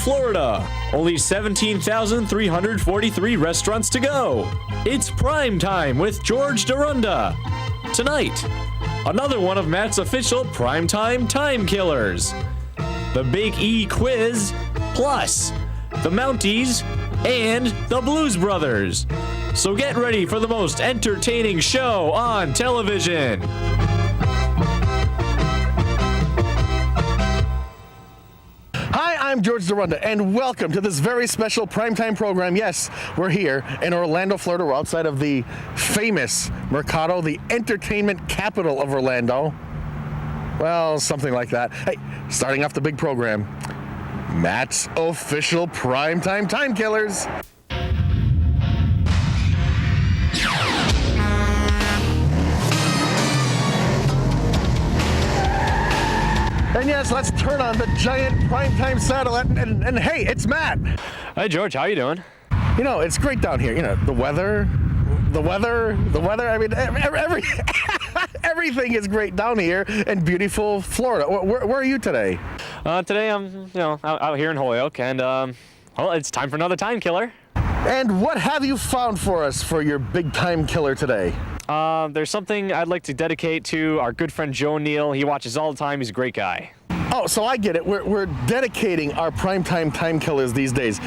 Florida. Only 17,343 restaurants to go. It's prime time with George Dorunda. Tonight, another one of Matt's official primetime time killers. The Big E quiz, plus the Mounties and the Blues Brothers. So get ready for the most entertaining show on television. I'm George Dorunda, and welcome to this very special primetime program. Yes, we're here in Orlando, Florida. We're outside of the famous Mercado, the entertainment capital of Orlando. Well, something like that. Hey, starting off the big program, Matt's official primetime time killers. And yes, let's turn on the giant primetime satellite, and hey, it's Matt. Hi, George. How you doing? You know, it's great down here. You know, the weather. I mean, everything is great down here in beautiful Florida. Where are you today? Today I'm, out here in Holyoke, and well, it's time for another time killer. And what have you found for us for your big time killer today? There's something I'd like to dedicate to our good friend Joe Neal. He watches all the time. He's a great guy. Oh, so I get it. We're dedicating our primetime time killers these days.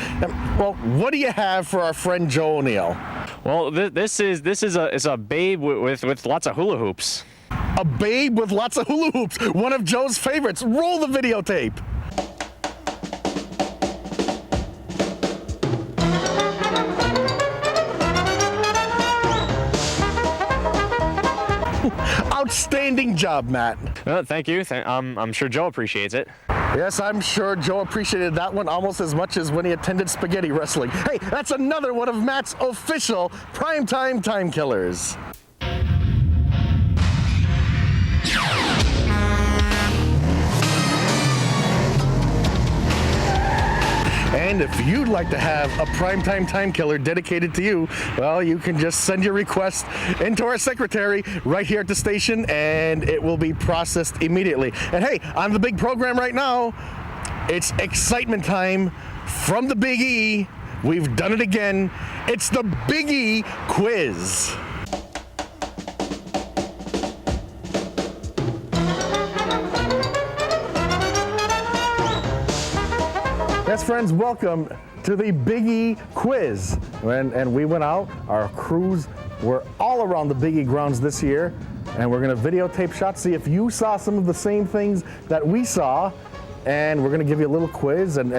Well, what do you have for our friend Joe O'Neill? Well, this is a babe with lots of hula hoops. A babe with lots of hula hoops. One of Joe's favorites. Roll the videotape. Outstanding job, Matt. Thank you. I'm sure Joe appreciates it. Yes, I'm sure Joe appreciated that one almost as much as when he attended spaghetti wrestling. Hey, that's another one of Matt's official primetime time killers. And if you'd like to have a primetime time killer dedicated to you, well, you can just send your request into our secretary right here at the station, and it will be processed immediately. And hey, on the big program right now, it's excitement time from the Big E. We've done it again. It's the Big E quiz. Yes, friends, welcome to the Big E quiz. And we went out, our crews were all around the Big E grounds this year, and we're gonna videotape shots, see if you saw some of the same things that we saw, and we're gonna give you a little quiz, and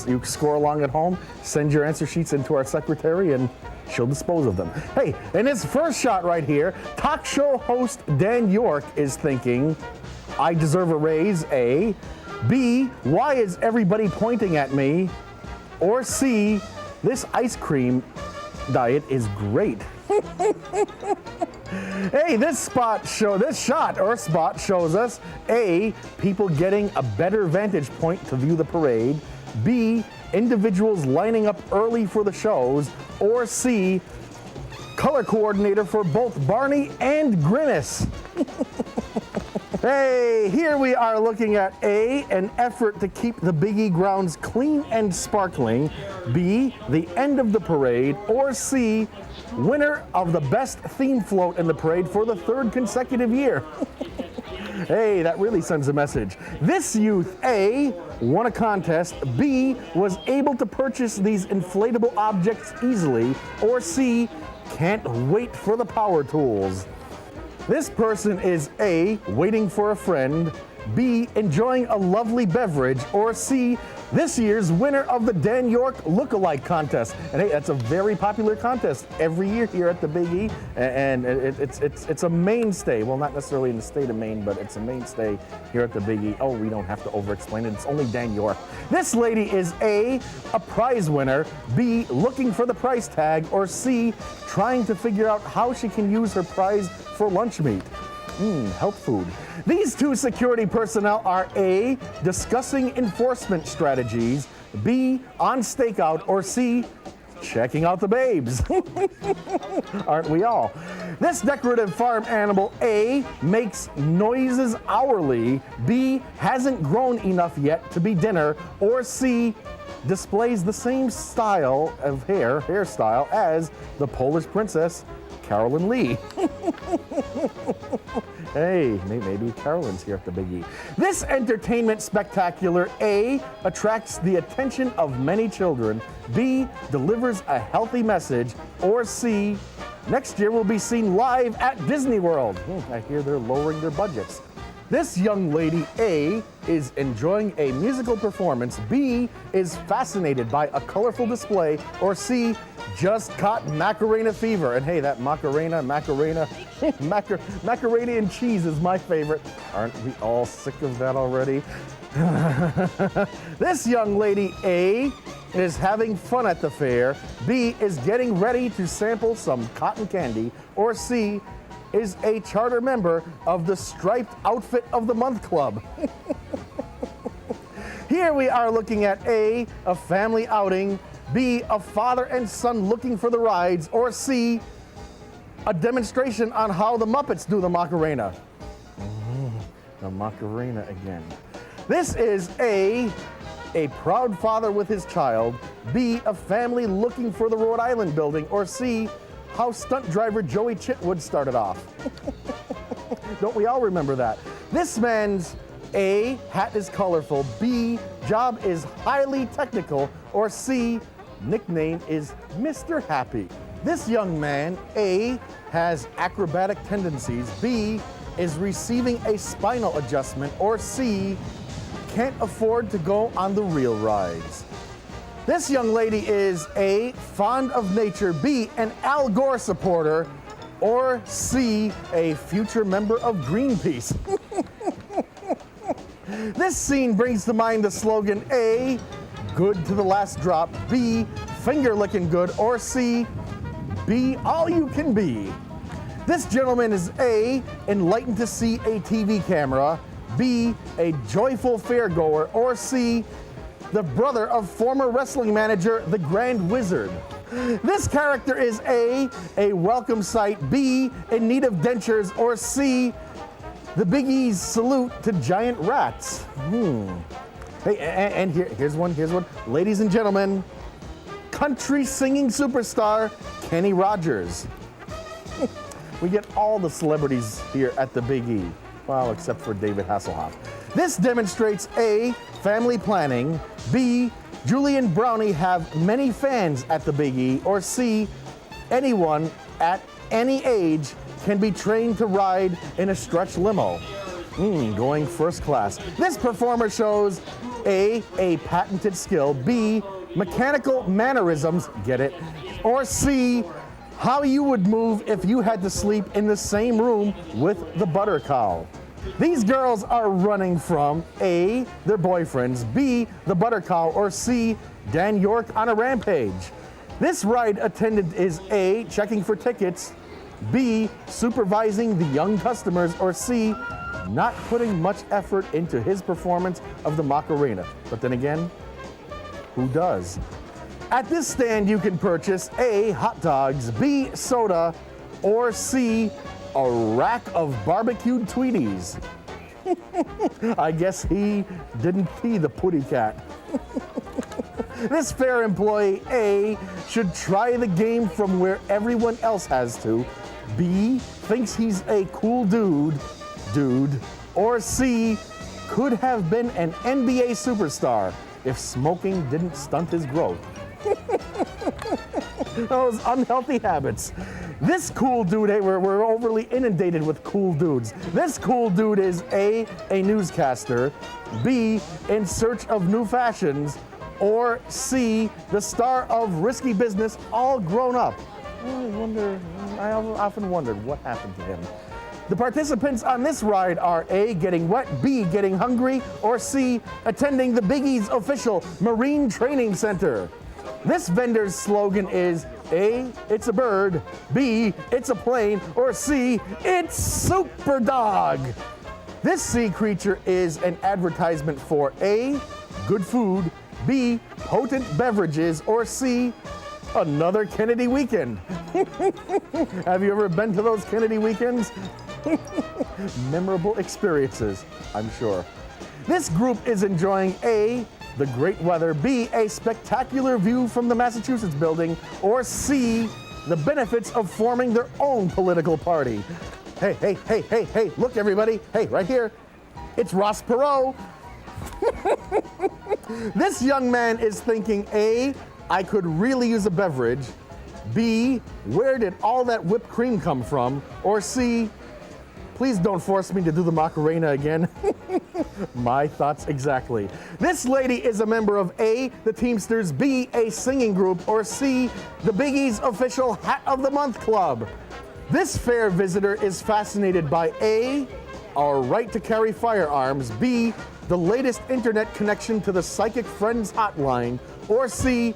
you score along at home, send your answer sheets into our secretary, and she'll dispose of them. Hey, in this first shot right here, talk show host Dan York is thinking, I deserve a raise, A. B, why is everybody pointing at me? Or C, this ice cream diet is great. Hey, this shot shows us A, people getting a better vantage point to view the parade, B, individuals lining up early for the shows, or C, color coordinator for both Barney and Grinnis. Hey, here we are looking at A, an effort to keep the Big E grounds clean and sparkling, B, the end of the parade, or C, winner of the best theme float in the parade for the third consecutive year. Hey, that really sends a message. This youth, A, won a contest, B, was able to purchase these inflatable objects easily, or C, can't wait for the power tools. This person is A, waiting for a friend, B, enjoying a lovely beverage, or C, this year's winner of the Dan York Lookalike Contest. And hey, that's a very popular contest every year here at the Big E, and it's a mainstay. Well, not necessarily in the state of Maine, but it's a mainstay here at the Big E. Oh, we don't have to over-explain it. It's only Dan York. This lady is A, a prize winner, B, looking for the price tag, or C, trying to figure out how she can use her prize for lunch meat. Health food. These two security personnel are A, discussing enforcement strategies, B, on stakeout, or C, checking out the babes. Aren't we all? This decorative farm animal, A, makes noises hourly, B, hasn't grown enough yet to be dinner, or C, displays the same style of hairstyle as the Polish princess Carolyn Lee. Hey, maybe Carolyn's here at the Big E. This entertainment spectacular, A, attracts the attention of many children, B, delivers a healthy message, or C, next year will be seen live at Disney World. I hear they're lowering their budgets. This young lady, A, is enjoying a musical performance, B, is fascinated by a colorful display, or C, just caught Macarena fever. And hey, that Macarena and cheese is my favorite. Aren't we all sick of that already? This young lady, A, is having fun at the fair, B, is getting ready to sample some cotton candy, or C, is a charter member of the Striped Outfit of the Month Club. Here we are looking at A, a family outing, B, a father and son looking for the rides, or C, a demonstration on how the Muppets do the Macarena. The Macarena again. This is A proud father with his child, B, a family looking for the Rhode Island building, or C, how stunt driver Joey Chitwood started off. Don't we all remember that? This man's A, hat is colorful, B, job is highly technical, or C, nickname is Mr. Happy. This young man, A, has acrobatic tendencies, B, is receiving a spinal adjustment, or C, can't afford to go on the real rides. This young lady is A, fond of nature, B, an Al Gore supporter, or C, a future member of Greenpeace. This scene brings to mind the slogan A, good to the last drop, B, finger licking good, or C, be all you can be. This gentleman is A, enlightened to see a TV camera, B, a joyful fairgoer, or C, the brother of former wrestling manager, the Grand Wizard. This character is A welcome sight, B, in need of dentures, or C, the Big E's salute to giant rats. Hey, and here's one. Ladies and gentlemen, country singing superstar, Kenny Rogers. We get all the celebrities here at the Big E. Well, except for David Hasselhoff. This demonstrates A, family planning, B, Julie and Brownie have many fans at the Big E, or C, anyone at any age can be trained to ride in a stretch limo. Going first class. This performer shows A, patented skill, B, mechanical mannerisms, get it, or C, how you would move if you had to sleep in the same room with the butter cow. These girls are running from A, their boyfriends, B, the butter cow, or C, Dan York on a rampage. This ride attendant is A, checking for tickets, B, supervising the young customers, or C, not putting much effort into his performance of the Macarena. But then again, who does? At this stand, you can purchase A, hot dogs, B, soda, or C, a rack of barbecued Tweeties. I guess he didn't pee the putty cat. This fair employee, A, should try the game from where everyone else has to. B, thinks he's a cool dude, or C, could have been an NBA superstar if smoking didn't stunt his growth. Those unhealthy habits. This cool dude, hey, we're overly inundated with cool dudes. This cool dude is A, newscaster, B, in search of new fashions, or C, the star of Risky Business, all grown up. I often wondered what happened to him. The participants on this ride are A, getting wet, B, getting hungry, or C, attending the Big E's official Marine Training Center. This vendor's slogan is A, it's a bird, B, it's a plane, or C, it's Super Dog. This sea creature is an advertisement for A, good food, B, potent beverages, or C, another Kennedy weekend. Have you ever been to those Kennedy weekends? Memorable experiences, I'm sure. This group is enjoying A, the great weather, B, a spectacular view from the Massachusetts building, or C, the benefits of forming their own political party? Hey, look everybody, hey, right here, it's Ross Perot. This young man is thinking, A, I could really use a beverage, B, where did all that whipped cream come from, or C, please don't force me to do the Macarena again. My thoughts exactly. This lady is a member of A, the Teamsters, B, a singing group, or C, the Biggie's official Hat of the Month Club. This fair visitor is fascinated by A, our right to carry firearms, B, the latest internet connection to the Psychic Friends hotline, or C,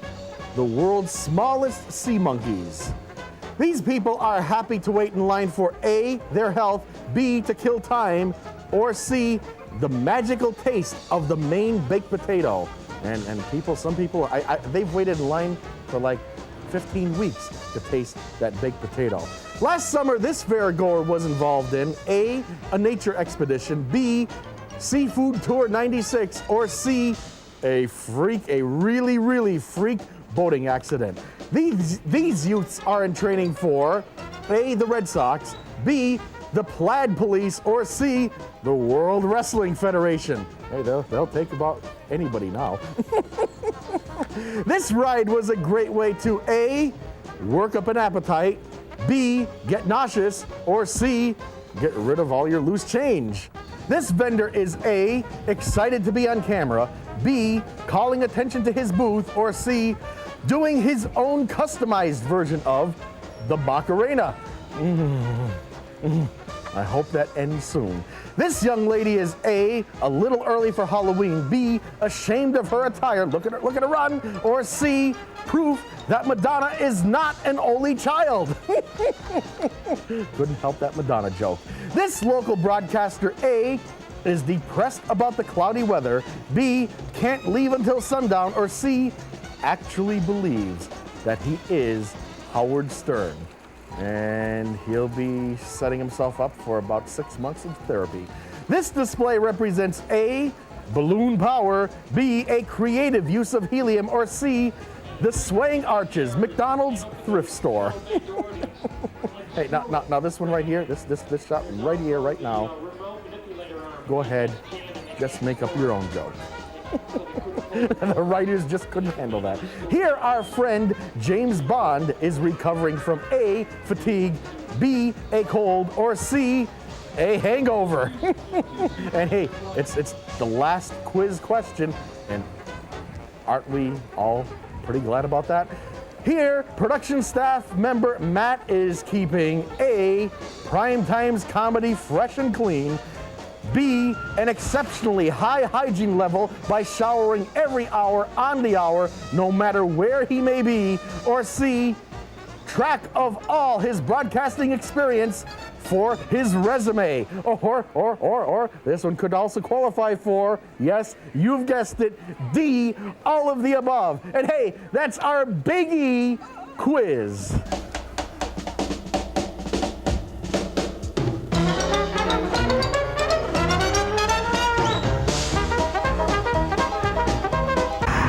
the world's smallest sea monkeys. These people are happy to wait in line for A, their health, B, to kill time, or C, the magical taste of the Maine baked potato. And some people, they've waited in line for like 15 weeks to taste that baked potato. Last summer, this fair goer was involved in A, a nature expedition, B, Seafood Tour 96, or C, a really freak boating accident. These youths are in training for A, the Red Sox, B, the Plaid Police, or C, the World Wrestling Federation. Hey, they'll take about anybody now. This ride was a great way to A, work up an appetite, B, get nauseous, or C, get rid of all your loose change. This vendor is A, excited to be on camera, B, calling attention to his booth, or C, doing his own customized version of the Macarena. I hope that ends soon. This young lady is A, a little early for Halloween, B, ashamed of her attire, look at her run, or C, proof that Madonna is not an only child. Couldn't help that Madonna joke. This local broadcaster, A, is depressed about the cloudy weather, B, can't leave until sundown, or C, actually believes that he is Howard Stern. And he'll be setting himself up for about 6 months of therapy. This display represents A, balloon power, B, a creative use of helium, or C, the swaying arches, McDonald's thrift store. Hey, now this one right here, this shot right here, right now, go ahead, just make up your own joke. The writers just couldn't handle that. Here, our friend James Bond is recovering from A, fatigue, B, a cold, or C, a hangover. And hey, it's the last quiz question, and aren't we all pretty glad about that? Here, production staff member Matt is keeping A, Primetime's comedy fresh and clean, B, an exceptionally high hygiene level by showering every hour on the hour, no matter where he may be, or C, track of all his broadcasting experience for his resume. Or this one could also qualify for, yes, you've guessed it, D, all of the above. And hey, that's our Big E quiz.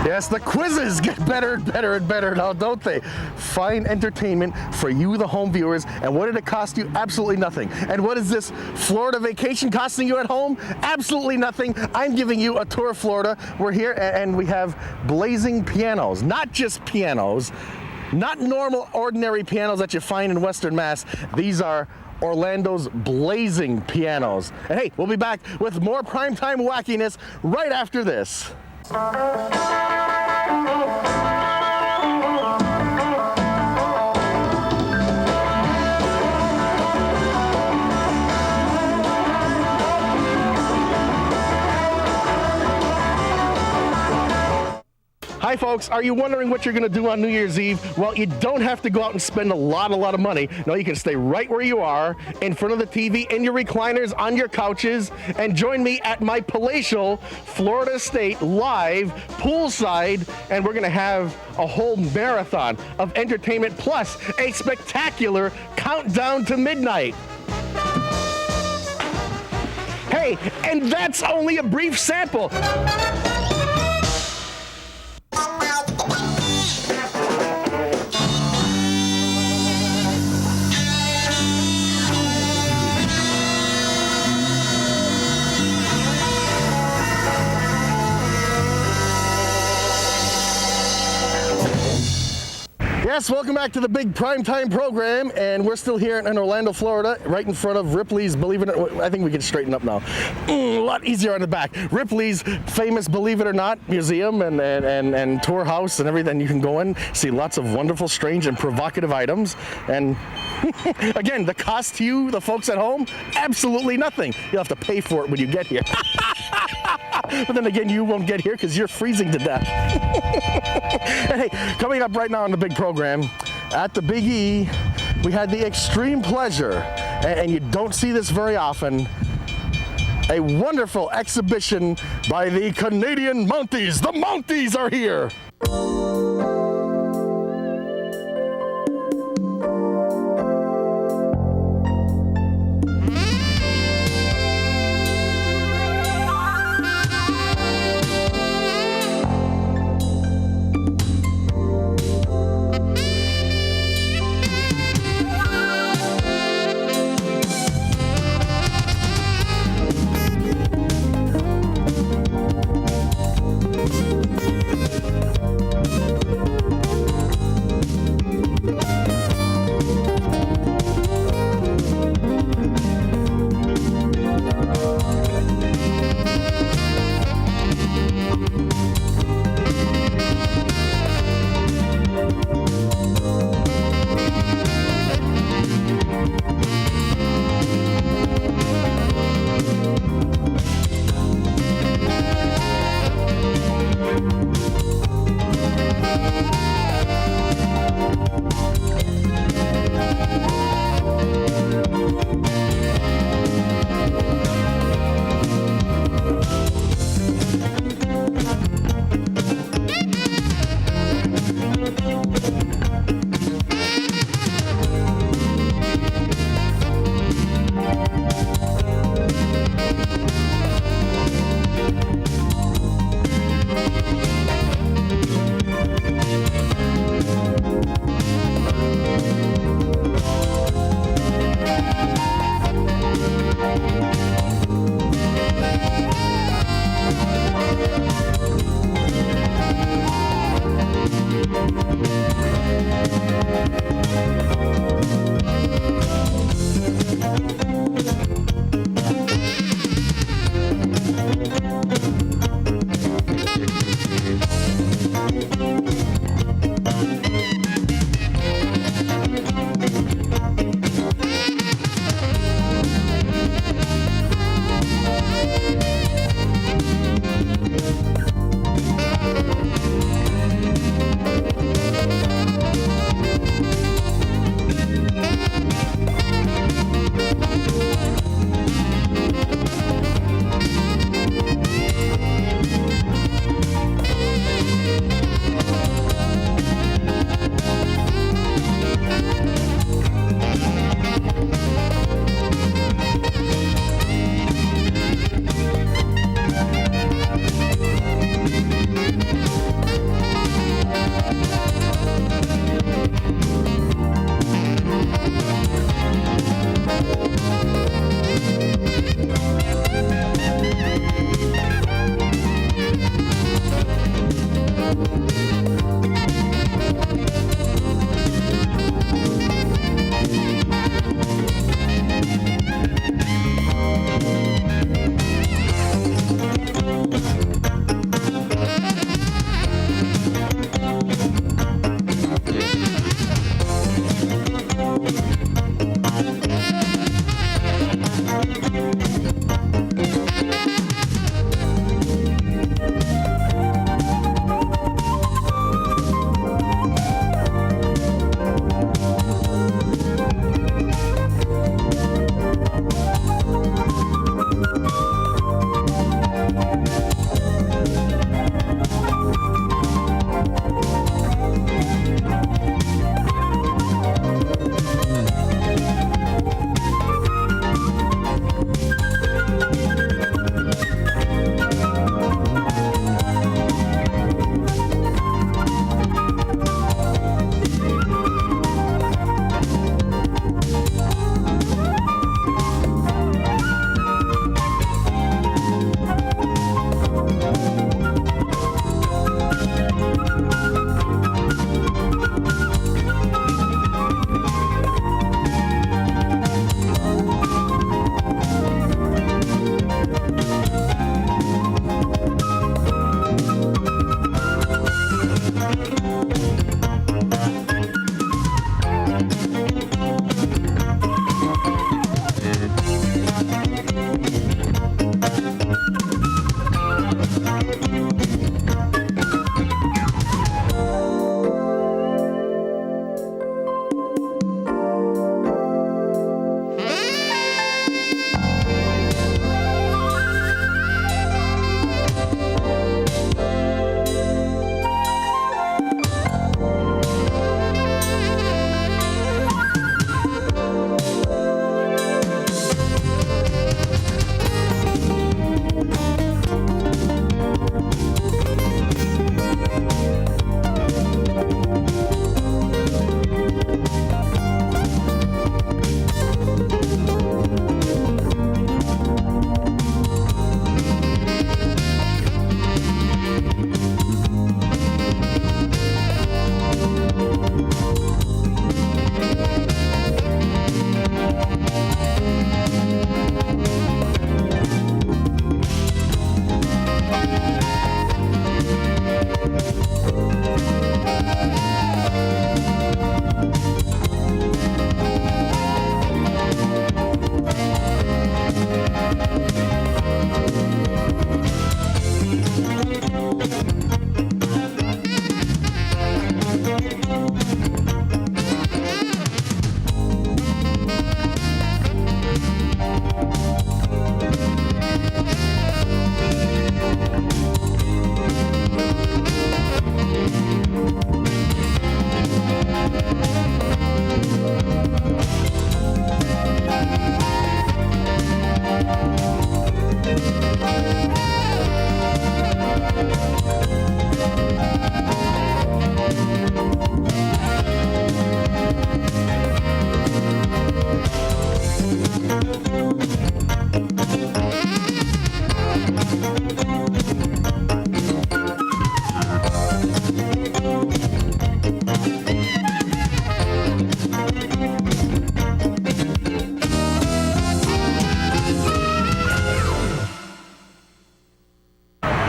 Yes, the quizzes get better and better and better now, don't they? Fine entertainment for you, the home viewers. And what did it cost you? Absolutely nothing. And what is this Florida vacation costing you at home? Absolutely nothing. I'm giving you a tour of Florida. We're here and we have blazing pianos. Not just pianos, not normal, ordinary pianos that you find in Western Mass. These are Orlando's blazing pianos. And hey, we'll be back with more primetime wackiness right after this. Hi folks, are you wondering what you're going to do on New Year's Eve? Well, you don't have to go out and spend a lot of money. No, you can stay right where you are, in front of the TV, in your recliners, on your couches, and join me at my palatial Florida Estate live poolside, and we're going to have a whole marathon of entertainment plus a spectacular countdown to midnight. Hey, and that's only a brief sample. Yes, welcome back to the big primetime program, and we're still here in Orlando, Florida, right in front of Ripley's, believe it or not, I think we can straighten up now. A lot easier on the back. Ripley's famous, believe it or not, museum and tour house and everything. You can go in, see lots of wonderful, strange, and provocative items. And again, the cost to you, the folks at home, absolutely nothing. You'll have to pay for it when you get here. But then again, you won't get here because you're freezing to death. And hey, coming up right now on the big program, at the Big E, we had the extreme pleasure, and you don't see this very often, a wonderful exhibition by the Canadian Mounties. The Mounties are here.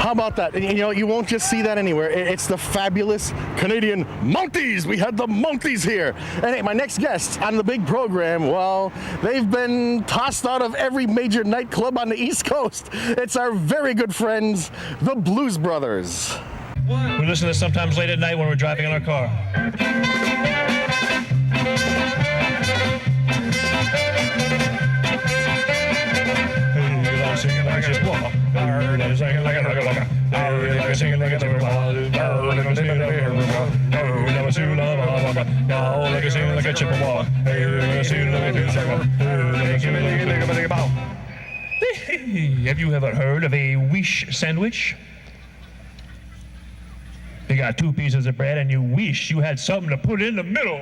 How about that? And, you know, you won't just see that anywhere. It's the fabulous Canadian Mounties. We had the Mounties here. And hey, my next guests on the big program, well, they've been tossed out of every major nightclub on the East Coast. It's our very good friends, the Blues Brothers. We listen to this sometimes late at night when we're driving in our car. Have you ever heard of a wish sandwich? You got two pieces of bread and you wish you had something to put in the middle.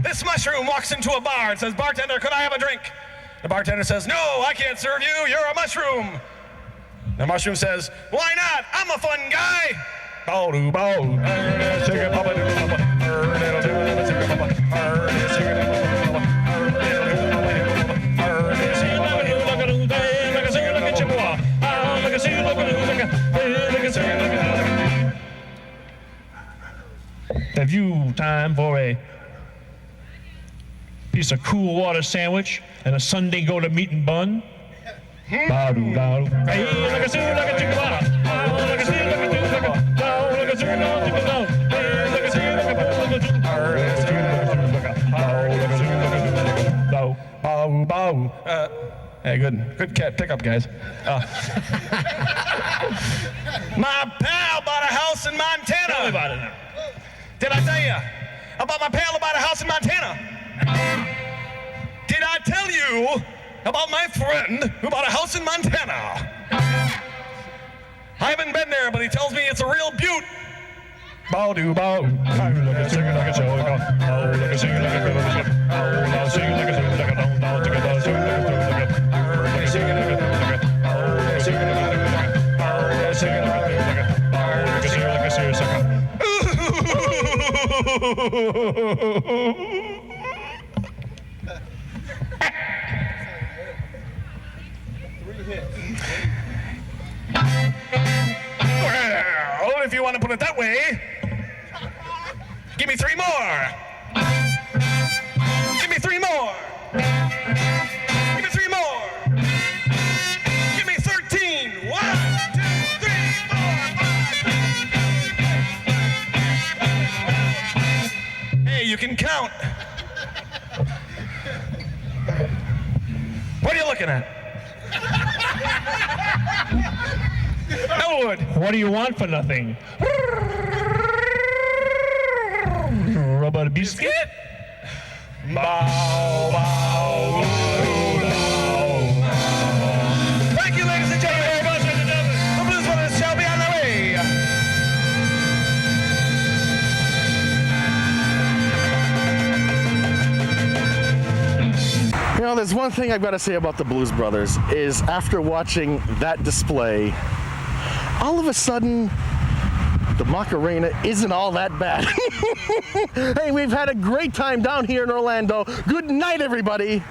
This mushroom walks into a bar and says, "Bartender, could I have a drink?" The bartender says, "No, I can't serve you. You're a mushroom." The mushroom says, "Why not? I'm a fun guy." Have you time for a piece of cool water sandwich and a Sunday go to meeting bun? Hey, good cat pickup, guys. My pal bought a house in Montana. Tell me about it now. Did I tell you about my pal who bought a house in Montana? Did I tell you about my friend who bought a house in Montana? I haven't been there, but he tells me it's a real beaut. Well, if you want to put it that way, give me three more. Give me three more. Give me three more. Give me 13. 1, 2, 3, 4, 5. Hey, you can count. What are you looking at? Elwood. What do you want for nothing? Rubber biscuit? Bow, bow, Thank you, ladies and gentlemen. The Blues Brothers shall be on their way. You know, there's one thing I've got to say about the Blues Brothers is after watching that display, all of a sudden, the Macarena isn't all that bad. Hey, we've had a great time down here in Orlando. Good night, everybody.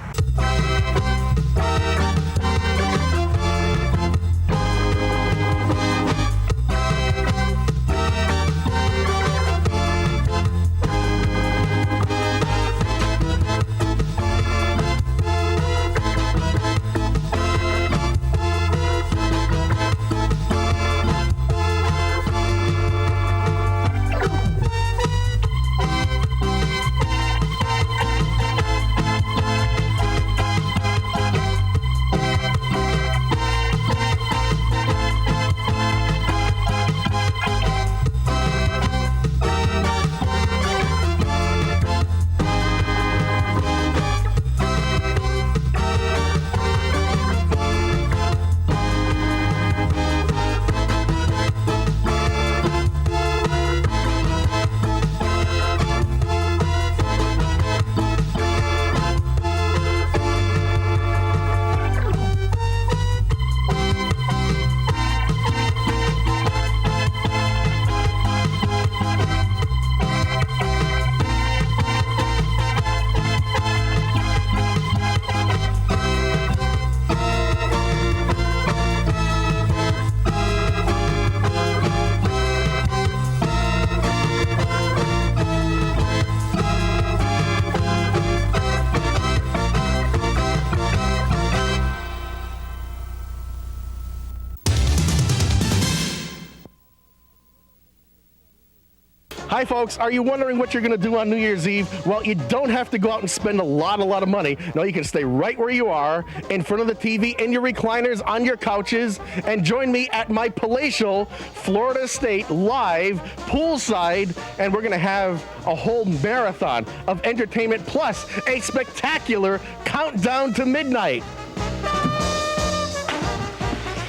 Hi, folks. Are you wondering what you're going to do on New Year's Eve? Well, you don't have to go out and spend a lot of money. No, you can stay right where you are, in front of the TV, in your recliners, on your couches, and join me at my palatial Florida State live poolside, and we're going to have a whole marathon of entertainment plus a spectacular countdown to midnight.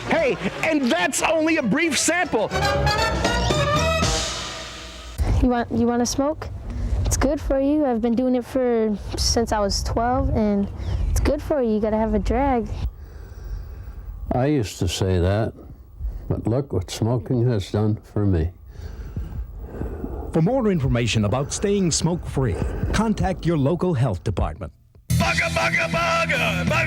Hey, and that's only a brief sample. You want to smoke? It's good for you. I've been doing it since I was 12, and it's good for you. You gotta have a drag. I used to say that, but look what smoking has done for me. For more information about staying smoke-free, contact your local health department. Bugga, bugga, bugga, bugga.